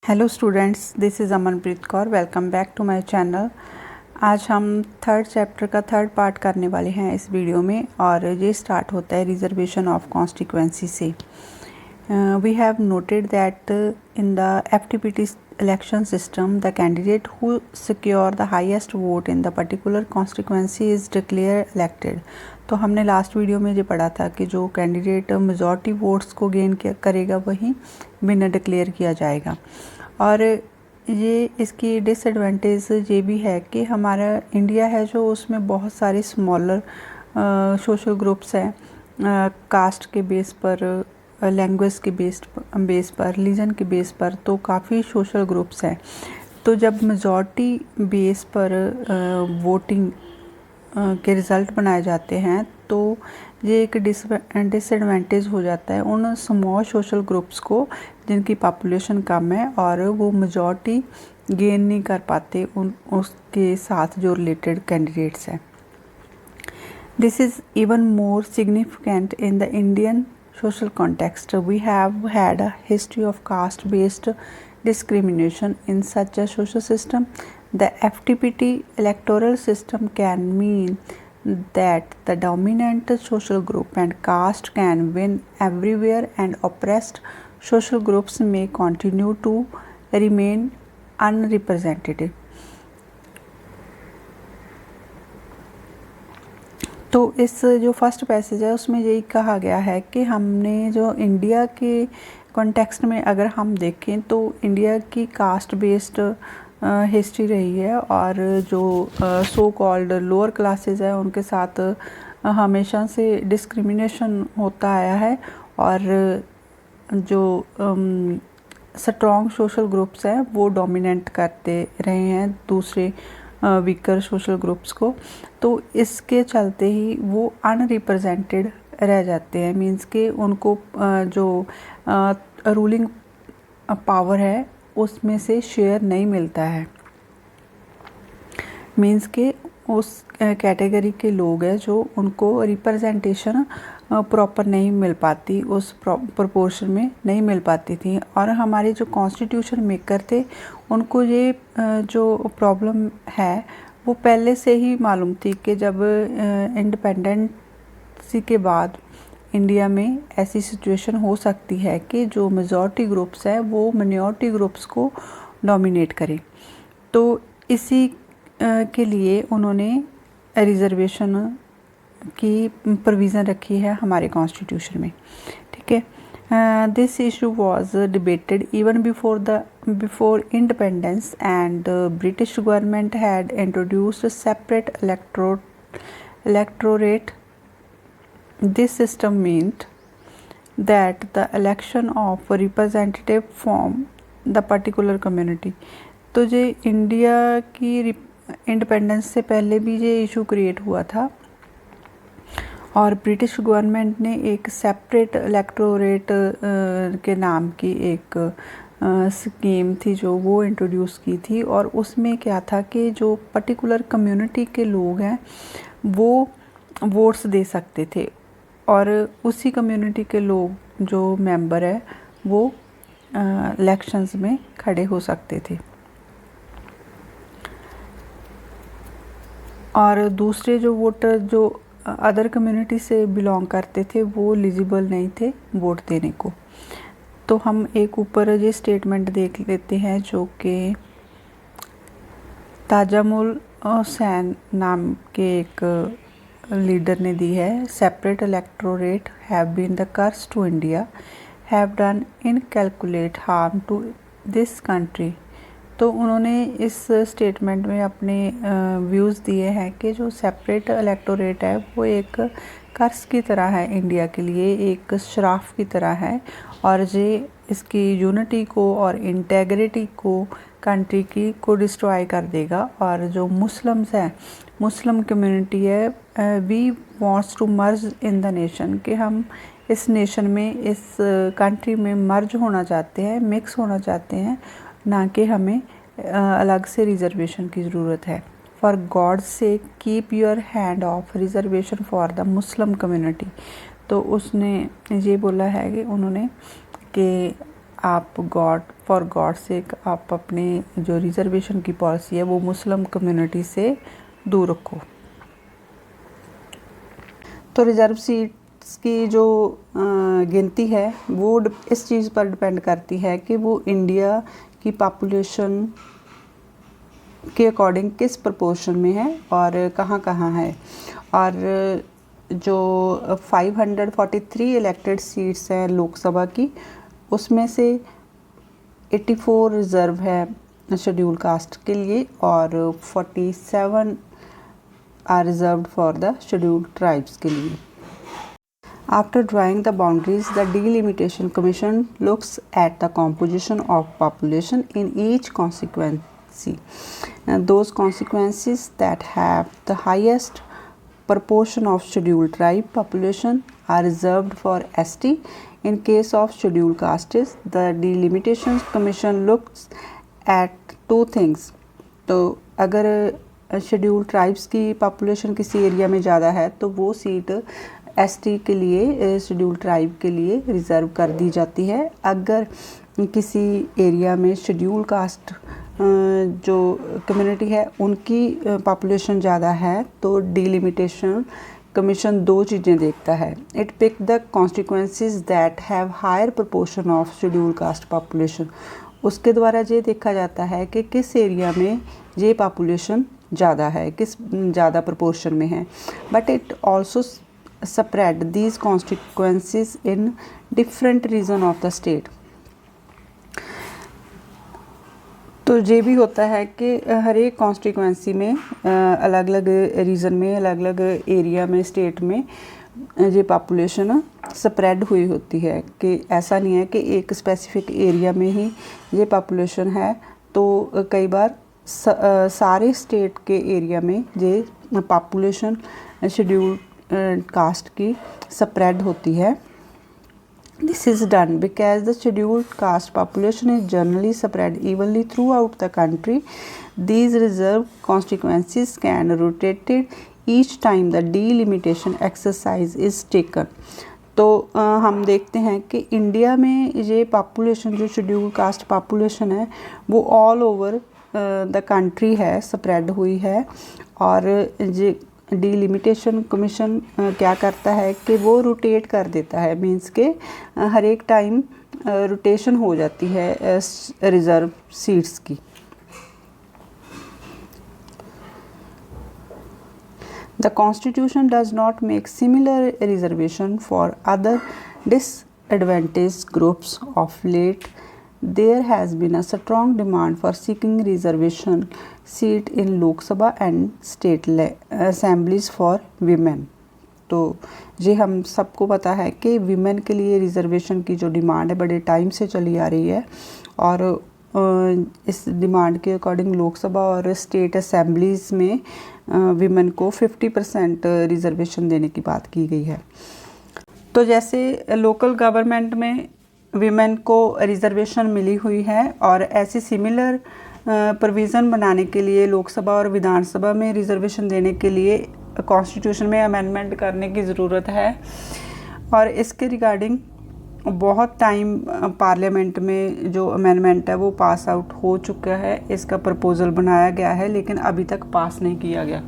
Hello students, this is Amanpreet Kaur. Welcome back to my channel. आज हम third chapter का third part करने वाले हैं इस वीडियो में, और ये स्टार्ट होता है रिजर्वेशन ऑफ कॉन्स्टिट्यूएंसी से। We have noted that in the FTPT election system the candidate who secure the highest vote in the particular constituency is declared elected। तो हमने लास्ट वीडियो में ये पढ़ा था कि जो कैंडिडेट मेजॉरिटी वोट्स को गेन करेगा वही विनर डिक्लेयर किया जाएगा। और ये इसकी डिसएडवांटेज ये भी है कि हमारा इंडिया है जो उसमें बहुत सारे स्मॉलर सोशल ग्रुप्स हैं, कास्ट के बेस पर, लैंग्वेज के बेस पर, रीजन के बेस पर, तो काफ़ी सोशल ग्रुप्स हैं। तो जब मेजॉरिटी बेस पर वोटिंग के रिज़ल्ट बनाए जाते हैं तो ये एक डिसएडवांटेज हो जाता है उन स्मॉल सोशल ग्रुप्स को जिनकी पॉपुलेशन कम है और वो मेजॉरिटी गेन नहीं कर पाते उसके साथ जो रिलेटेड कैंडिडेट्स हैं। This is even more significant in the Indian social context. We have had a history of caste-based discrimination in such a social system. The FTPT electoral system can mean that the dominant social group and caste can win everywhere and oppressed social groups may continue to remain unrepresented. तो इस जो first passage है उसमें यही कहा गया है कि हमने जो इंडिया के कॉन्टेक्स्ट में अगर हम देखें तो इंडिया की कास्ट बेस्ड हिस्ट्री रही है, और जो सो कॉल्ड लोअर क्लासेस है उनके साथ हमेशा से डिस्क्रिमिनेशन होता आया है, और जो स्ट्रॉन्ग सोशल ग्रुप्स हैं वो डोमिनेट करते रहे हैं दूसरे वीकर सोशल ग्रुप्स को। तो इसके चलते ही वो अनरिप्रेजेंटेड रह जाते हैं, मींस के उनको जो रूलिंग पावर है उसमें से शेयर नहीं मिलता है। मींस के उस कैटेगरी के लोग हैं जो उनको रिप्रेजेंटेशन प्रॉपर नहीं मिल पाती, उस प्रोपोर्शन में नहीं मिल पाती थी। और हमारे जो कॉन्स्टिट्यूशन मेकर थे उनको ये जो प्रॉब्लम है वो पहले से ही मालूम थी कि जब इंडिपेंडेंसी के बाद इंडिया में ऐसी सिचुएशन हो सकती है कि जो मेजॉरिटी ग्रुप्स हैं वो माइनॉरिटी ग्रुप्स को डोमिनेट करें। तो इसी के लिए उन्होंने रिजर्वेशन की प्रोविज़न रखी है हमारे कॉन्स्टिट्यूशन में। ठीक है, this issue was debated even before independence and British government had introduced separate electorate. This system meant that the election of a representative from the particular community। तो ये इंडिया की इंडिपेंडेंस से पहले भी ये इशू क्रिएट हुआ था, और ब्रिटिश गवर्नमेंट ने एक सेपरेट इलेक्टोरेट के नाम की एक स्कीम थी जो वो इंट्रोड्यूस की थी। और उसमें क्या था कि जो पर्टिकुलर कम्युनिटी के लोग हैं वो वोट्स दे सकते थे, और उसी कम्युनिटी के लोग जो मेंबर है वो इलेक्शंस में खड़े हो सकते थे, और दूसरे जो वोटर जो अदर कम्युनिटी से बिलोंग करते थे वो एलिजिबल नहीं थे वोट देने को। तो हम एक ऊपर ये स्टेटमेंट देख लेते हैं जो कि ताजमुल हुसैन नाम के एक लीडर ने दी है। Separate electorate have been the curse to India, have done incalculate harm to this country. तो उन्होंने इस स्टेटमेंट में अपने व्यूज़ दिए हैं कि जो सेपरेट इलेक्टोरेट है वो एक कर्स की तरह है इंडिया के लिए, एक श्राप की तरह है, और ये इसकी यूनिटी को और इंटेग्रिटी को कंट्री की को डिस्ट्रॉय कर देगा। और जो मुस्लिम्स हैं, मुस्लिम कम्युनिटी है, we wants to merge in the nation, कि हम इस नेशन में, इस कंट्री में मर्ज होना चाहते हैं, मिक्स होना चाहते हैं, ना कि हमें अलग से रिजर्वेशन की ज़रूरत है। फॉर गॉड से keep your hand of reservation for the Muslim community. तो उसने ये बोला है कि उन्होंने कि आप फॉर गॉड सेक आप अपनी जो रिजर्वेशन की पॉलिसी है वो मुस्लिम कम्युनिटी से दूर रखो। तो रिज़र्व सीट्स की जो गिनती है वो इस चीज़ पर डिपेंड करती है कि वो इंडिया की पॉपुलेशन के अकॉर्डिंग किस प्रोपोर्शन में है और कहाँ कहाँ है। और जो 543 इलेक्टेड सीट्स हैं लोकसभा की, उसमें से 84 रिज़र्व है शेड्यूल कास्ट के लिए और 47 are reserved for the scheduled tribes के लिए। After drawing the boundaries, the Delimitation Commission looks at the composition of population in each constituency. Those constituencies that have the highest proportion of scheduled tribe population are reserved for ST. In case of scheduled castes, the Delimitation Commission looks at two things. तो अगर scheduled tribes की population किसी area में ज़्यादा है तो वो seat ST के लिए, शेड्यूल्ड ट्राइब के लिए रिज़र्व कर दी जाती है। अगर किसी एरिया में शेड्यूल कास्ट जो कम्युनिटी है उनकी पॉपुलेशन ज़्यादा है तो डिलिमिटेशन कमीशन दो चीज़ें देखता है। It pick the constituencies that have higher proportion of schedule caste population. उसके द्वारा ये देखा जाता है कि किस एरिया में ये पॉपुलेशन ज़्यादा है, किस ज़्यादा प्रोपोर्शन में है। But it also spread these constituencies in different region of the state। तो ये भी होता है कि हर एक कॉन्स्टिट्यूंसी में अलग अलग रीजन में, अलग अलग एरिया में, स्टेट में ये पॉपुलेशन स्प्रेड हुई होती है कि ऐसा नहीं है कि एक स्पेसिफिक एरिया में ही ये पॉपुलेशन है। तो कई बार सारे स्टेट के एरिया में ये पॉपुलेशन शेड्यूल कास्ट की स्प्रेड होती है। This is done because the scheduled caste population is generally spread evenly through out the country. These reserve constituencies can rotated each time the delimitation exercise is taken. तो हम देखते हैं कि India में ये पॉपुलेशन जो शेड्यूल्ड कास्ट पॉपुलेशन है वो ऑल ओवर द कंट्री है, स्प्रेड हुई है। और ये डिलिमिटेशन कमीशन क्या करता है कि वो रोटेट कर देता है, मींस के हर एक टाइम रोटेशन हो जाती है रिज़र्व सीट्स की। The Constitution does not make similar reservation for other disadvantaged groups. Of late, there has been a strong demand for seeking reservation seat in Lok Sabha and state assemblies for women। तो ये हम सबको पता है कि women के लिए reservation की जो डिमांड है बड़े टाइम से चली आ रही है और इस डिमांड के अकॉर्डिंग लोकसभा और स्टेट असेंबलीज़ में विमेन को 50% रिजर्वेशन देने की बात की गई है। तो जैसे लोकल गवर्नमेंट में विमेन को रिजर्वेशन मिली हुई है और ऐसी सिमिलर प्रोविज़न बनाने के लिए लोकसभा और विधानसभा में रिजर्वेशन देने के लिए कॉन्स्टिट्यूशन में अमेंडमेंट करने की ज़रूरत है। और इसके रिगार्डिंग बहुत टाइम पार्लियामेंट में जो अमेंडमेंट है वो पास आउट हो चुका है, इसका प्रपोज़ल बनाया गया है लेकिन अभी तक पास नहीं किया गया।